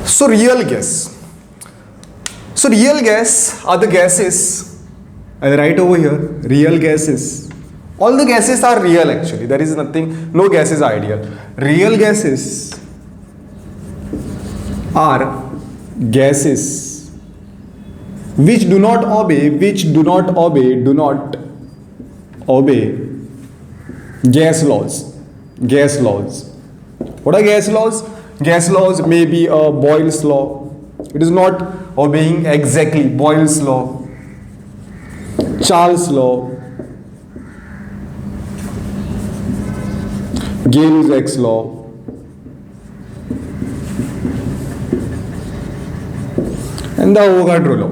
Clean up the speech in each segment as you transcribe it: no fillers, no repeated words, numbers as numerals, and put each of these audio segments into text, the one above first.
So real gas. So real gas are the gases. I'll write over here. Real gases. All the gases are real actually. There is nothing. No gas is ideal. Real gases are gases which do not obey. Do not obey gas laws. Gas laws. What are gas laws? Gas laws may be a Boyle's law. It is not obeying exactly Boyle's law, Charles' law, Gay-Lussac's law, and the Avogadro law.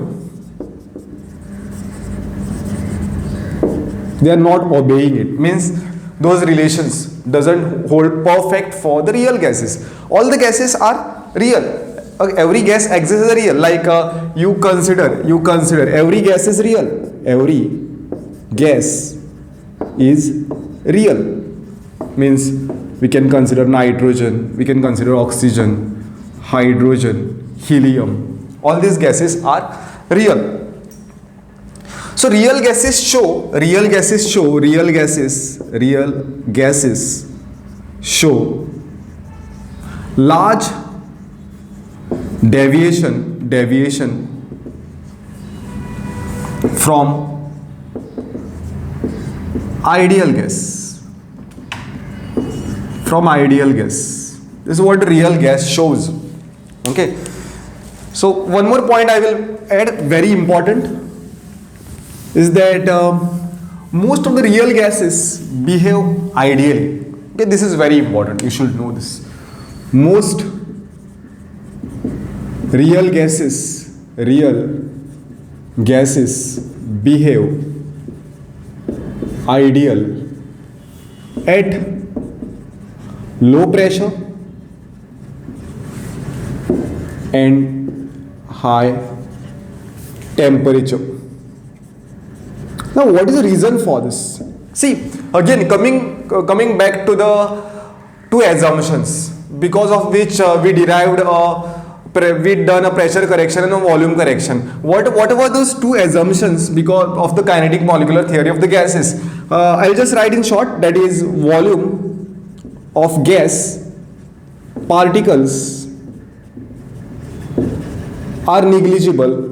They are not obeying it. Means those relations doesn't hold perfect for the real gases. All the gases are real. Every gas exists as real. Like you consider every gas is real. Every gas is real. Means we can consider nitrogen, we can consider oxygen, hydrogen, helium. All these gases are real. So real gases show large deviation from ideal gas. This is what real gas shows. Okay. So one more point I will add, very important, is that most of the real gases behave ideally. Okay, this is very important. You should know this. Most real gases behave ideal at low pressure and high temperature. Now, what is the reason for this? See, again, coming back to the two assumptions because of which we derived we done a pressure correction and a volume correction. What were those two assumptions because of the kinetic molecular theory of the gases? I'll just write in short, that is volume of gas particles are negligible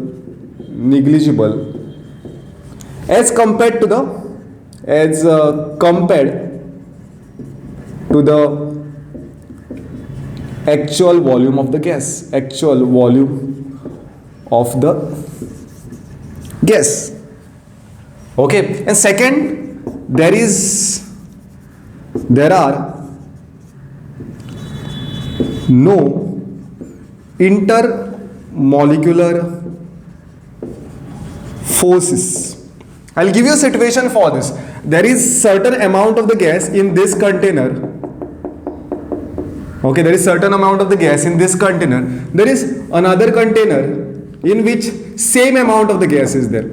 as compared to the actual volume of the gas. Okay, and second, there are no intermolecular forces. I'll give you a situation for this. There is certain amount of the gas in this container. Okay, there is certain amount of the gas in this container. There is another container in which same amount of the gas is there.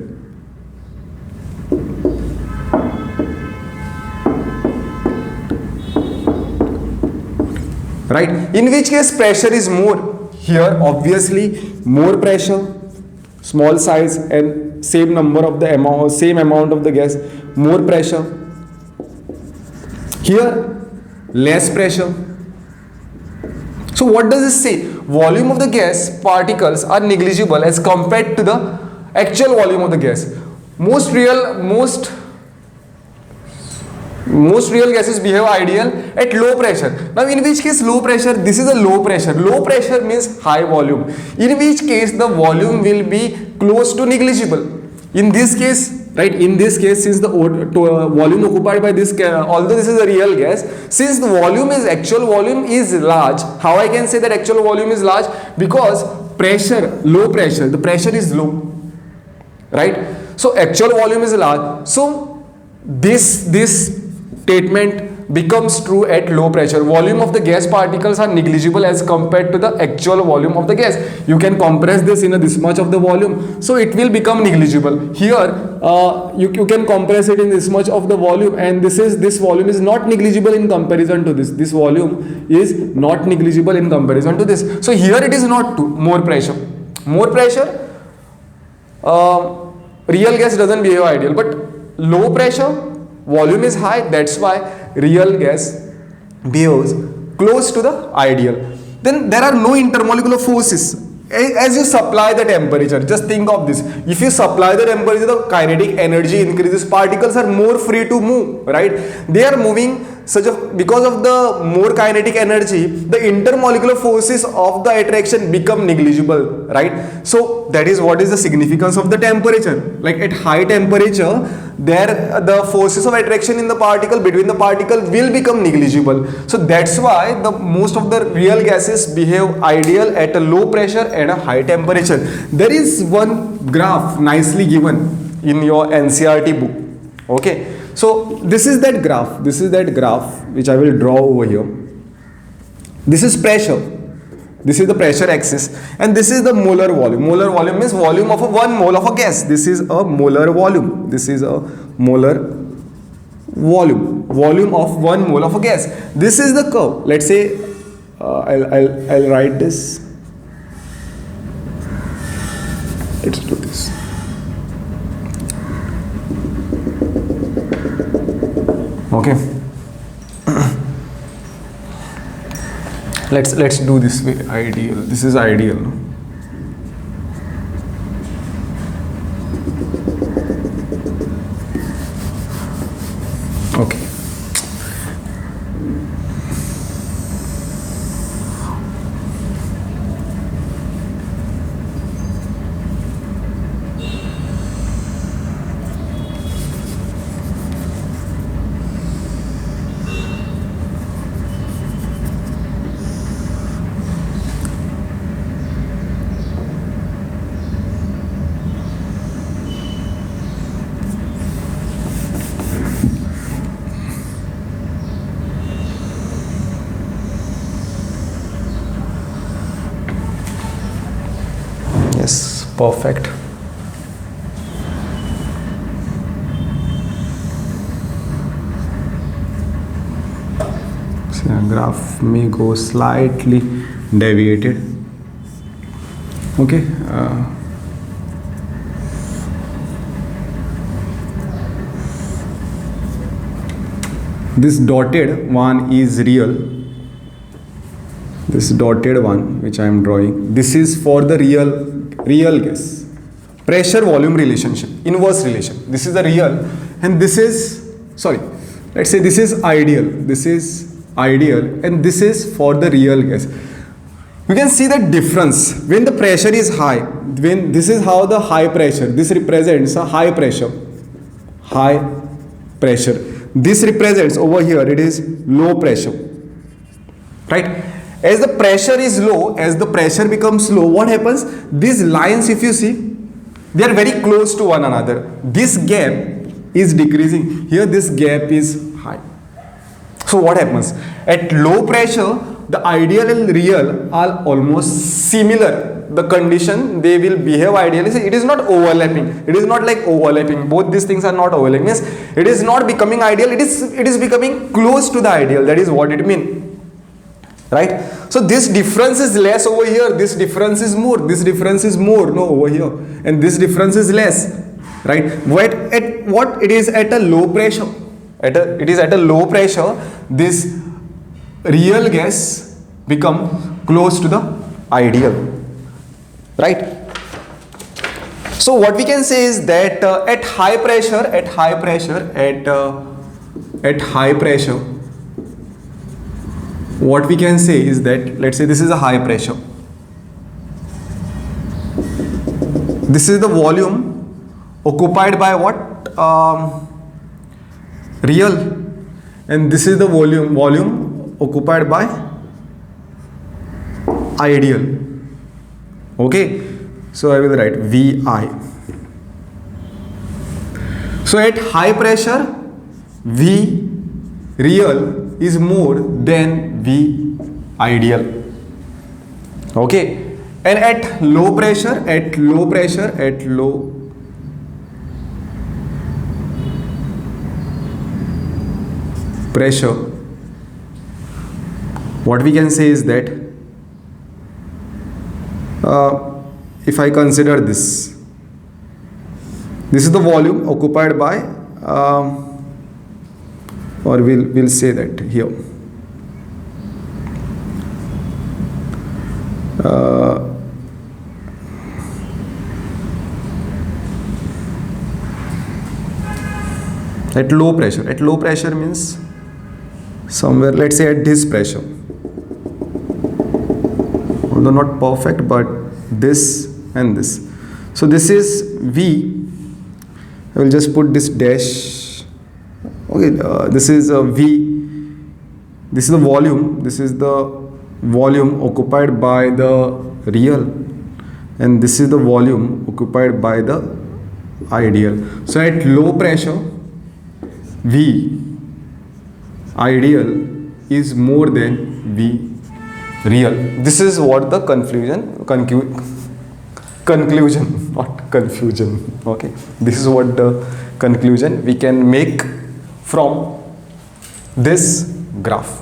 Right? In which case pressure is more. Here obviously more pressure, small size and same number of the amount, same amount of the gas, more pressure. Here less pressure. So what does this say? Volume of the gas particles are negligible as compared to the actual volume of the gas. Most real gases behave ideal at low pressure. Now in which case low pressure, this is a low pressure. Low pressure means high volume. In which case the volume will be close to negligible. In this case, right, since the volume occupied by this, although this is a real gas, since the actual volume is large, how I can say that actual volume is large? Because low pressure, the pressure is low, right? So actual volume is large. So this statement becomes true at low pressure. Volume of the gas particles are negligible as compared to the actual volume of the gas. You can compress this in this much of the volume, so it will become negligible. Here you can compress it in this much of the volume, and this volume is not negligible in comparison to this. This volume is not negligible in comparison to this. So here it is not more pressure. More pressure, real gas doesn't behave ideal, but low pressure, volume is high, that's why real gas behaves close to the ideal. Then there are no intermolecular forces. As you supply the temperature, just think of this. If you supply the temperature, the kinetic energy increases. Particles are more free to move, right? They are moving because of the more kinetic energy, the intermolecular forces of the attraction become negligible, right? So that is what is the significance of the temperature. Like at high temperature, the forces of attraction in the particle, between the particle, will become negligible. So that's why the most of the real gases behave ideal at a low pressure and a high temperature. There is one graph nicely given in your NCERT book. Okay, so this is that graph which I will draw over here. This is pressure, this is the pressure axis, and this is the molar volume. Molar volume means volume of 1 mole of a gas. This is a molar volume. This is a molar volume of 1 mole of a gas. This is the curve. Let's say I'll write this. Let's do this. Okay, let's do this way. Ideal, this is ideal. Okay, perfect. So the graph may go slightly deviated. Okay, this dotted one is real. This dotted one which I am drawing, this is for the real gas. Pressure volume relationship, inverse relation. This is the real, and this is, sorry, let's say this is ideal. This is ideal, and this is for the real gas. You can see the difference when the pressure is high. When this is how the high pressure, this represents a high pressure. High pressure. This represents over here, it is low pressure. Right? As the pressure is low, as the pressure becomes low, what happens? These lines, if you see, they are very close to one another. This gap is decreasing. Here this gap is high. So what happens? At low pressure, the ideal and real are almost similar. The condition, they will behave ideally. It is not overlapping. It is not like overlapping. Both these things are not overlapping. Yes, it is not becoming ideal. It is becoming close to the ideal. That is what it means. Right? So this difference is less over here. This difference is more. This difference is more. No, over here. And this difference is less. Right? At what it is at a low pressure. It is at a low pressure. This real gas become close to the ideal. Right? So what we can say is that at high pressure, what we can say is that, let's say this is a high pressure. This is the volume occupied by what? Real. And this is the volume occupied by ideal. Okay. So I will write VI. So at high pressure, V real is more than V ideal. Okay, and at low pressure, what we can say is that if I consider this is the volume occupied by or we'll say that here at low pressure means somewhere, let's say at this pressure, although not perfect, but this and this. So this is V. I will just put this dash. Okay, this is a V. This is the volume. This is the volume occupied by the real, and this is the volume occupied by the ideal. So at low pressure, V ideal is more than V real. This is what the conclusion, not confusion. Okay, this is what the conclusion we can make from this graph.